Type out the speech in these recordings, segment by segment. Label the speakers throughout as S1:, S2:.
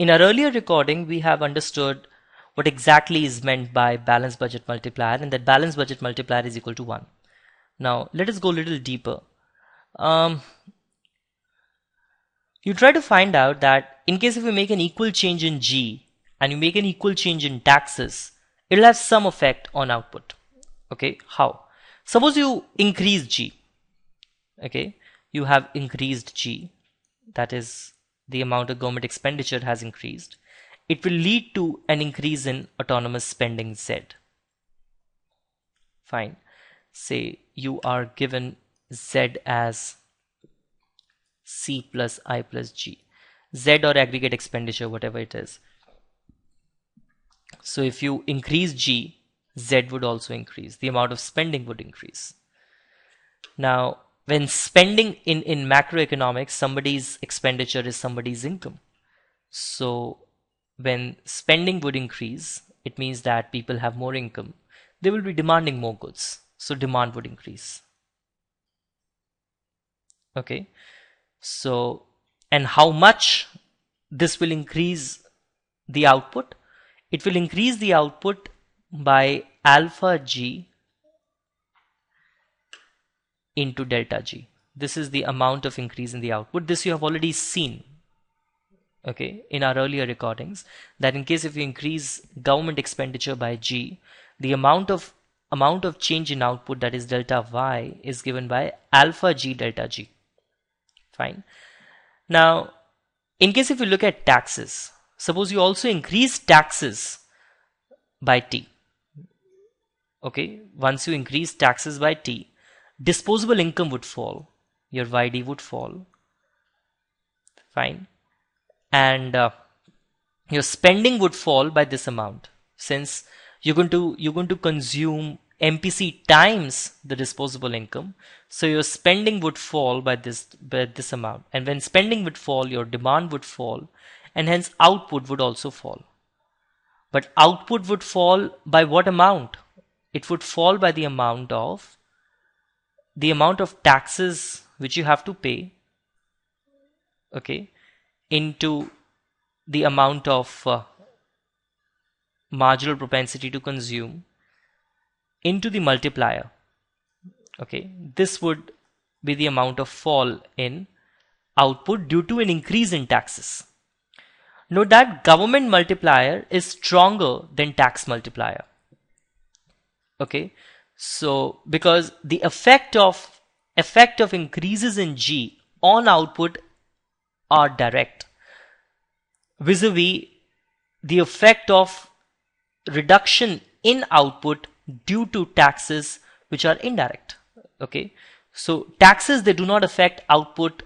S1: In our earlier recording, we have understood what exactly is meant by balanced budget multiplier, and that balanced budget multiplier is equal to 1. Now, let us go a little deeper. You try to find out that in case if you make an equal change in G and you make an equal change in taxes, it will have some effect on output. Okay, how? Suppose you increase G. Okay, you have increased G, that is the amount of government expenditure has increased. It will lead to an increase in autonomous spending Z. Fine. Say you are given Z as C plus I plus G. Z or aggregate expenditure, whatever it is. So if you increase G, Z would also increase. The amount of spending would increase. Now, when spending in macroeconomics, somebody's expenditure is somebody's income. So when spending would increase, it means that people have more income. They will be demanding more goods. So demand would increase. Okay. So, and how much this will increase the output? It will increase the output by alpha G into delta G. This is the amount of increase in the output. This you have already seen, okay, in our earlier recordings, that in case if you increase government expenditure by G, the amount of change in output, that is delta Y, is given by alpha G delta G. Fine. Now, in case if you look at taxes, suppose you also increase taxes by T. Okay, once you increase taxes by T, disposable income would fall, your YD would fall. Fine. And your spending would fall by this amount, since you're going to consume MPC times the disposable income, so your spending would fall by this amount. And when spending would fall, your demand would fall, and hence output would also fall. But output would fall by what amount? It would fall by the amount of taxes which you have to pay, okay, into the amount of marginal propensity to consume into the multiplier. Okay, this would be the amount of fall in output due to an increase in taxes. Note that government multiplier is stronger than tax multiplier. Okay, so because the effect of increases in G on output are direct, vis-a-vis the effect of reduction in output due to taxes which are indirect. Okay, so taxes, they do not affect output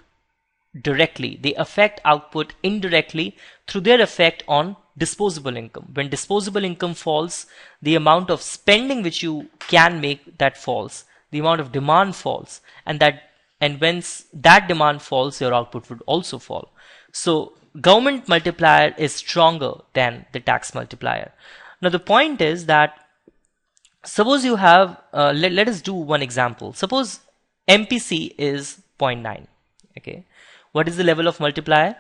S1: directly, they affect output indirectly through their effect on disposable income. When disposable income falls, the amount of spending which you can make, that falls, the amount of demand falls, and when that demand falls, your output would also fall. So government multiplier is stronger than the tax multiplier. Now the point is that suppose you have let us do one example. Suppose MPC is 0.9. okay, what is the level of multiplier?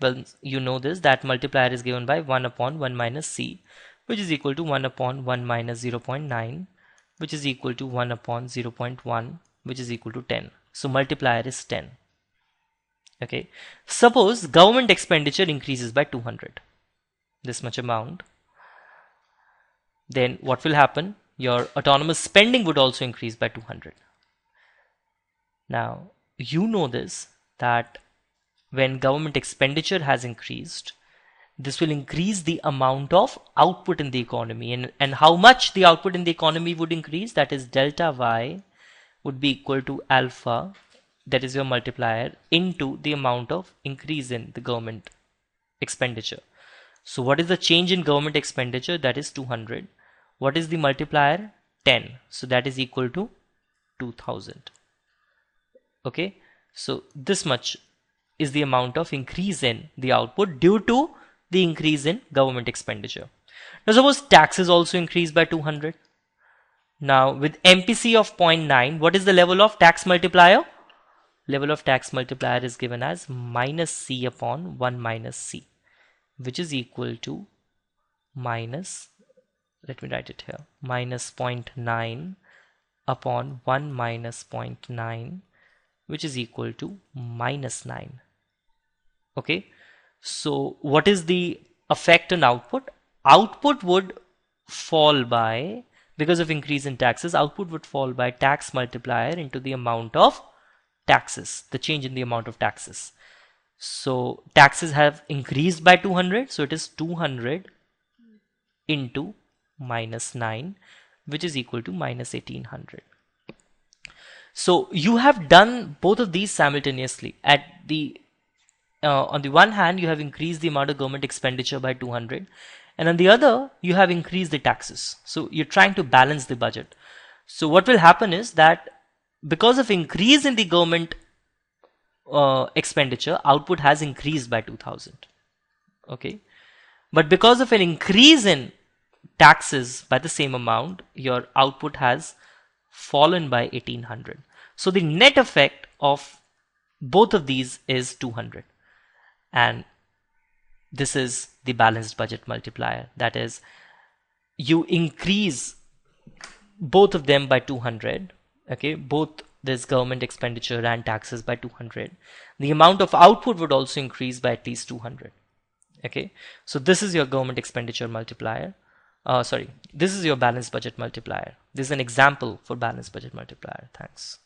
S1: Well, you know this, that multiplier is given by 1 upon 1 minus C, which is equal to 1 upon 1 minus 0.9, which is equal to 1 upon 0.1, which is equal to 10. So multiplier is 10. Okay, suppose government expenditure increases by 200, this much amount, then what will happen? Your autonomous spending would also increase by 200. Now, you know this, that when government expenditure has increased, this will increase the amount of output in the economy. And how much the output in the economy would increase? That is delta Y would be equal to alpha, that is your multiplier, into the amount of increase in the government expenditure. So what is the change in government expenditure? That is 200. What is the multiplier? 10. So that is equal to 2000. Okay, so this much is the amount of increase in the output due to the increase in government expenditure. Now suppose taxes also increase by 200. Now with MPC of 0.9, what is the level of tax multiplier? Level of tax multiplier is given as minus C upon 1 minus C, which is equal to minus, let me write it here, minus 0.9 upon 1 minus 0.9, which is equal to minus 9. Okay, so what is the effect on output? Output would fall by, because of increase in taxes, output would fall by tax multiplier into the amount of taxes, the change in the amount of taxes. So taxes have increased by 200, so it is 200 into minus 9, which is equal to minus 1800. So you have done both of these simultaneously. At the on the one hand, you have increased the amount of government expenditure by 200, and on the other, you have increased the taxes. So you're trying to balance the budget. So what will happen is that because of increase in the government expenditure, output has increased by 2000. Okay, but because of an increase in taxes by the same amount, your output has fallen by 1800. So the net effect of both of these is 200. And this is the balanced budget multiplier. That is, you increase both of them by 200. Okay, both this government expenditure and taxes by 200. The amount of output would also increase by at least 200. Okay, so this is your government expenditure multiplier. This is your balanced budget multiplier. This is an example for balanced budget multiplier. Thanks.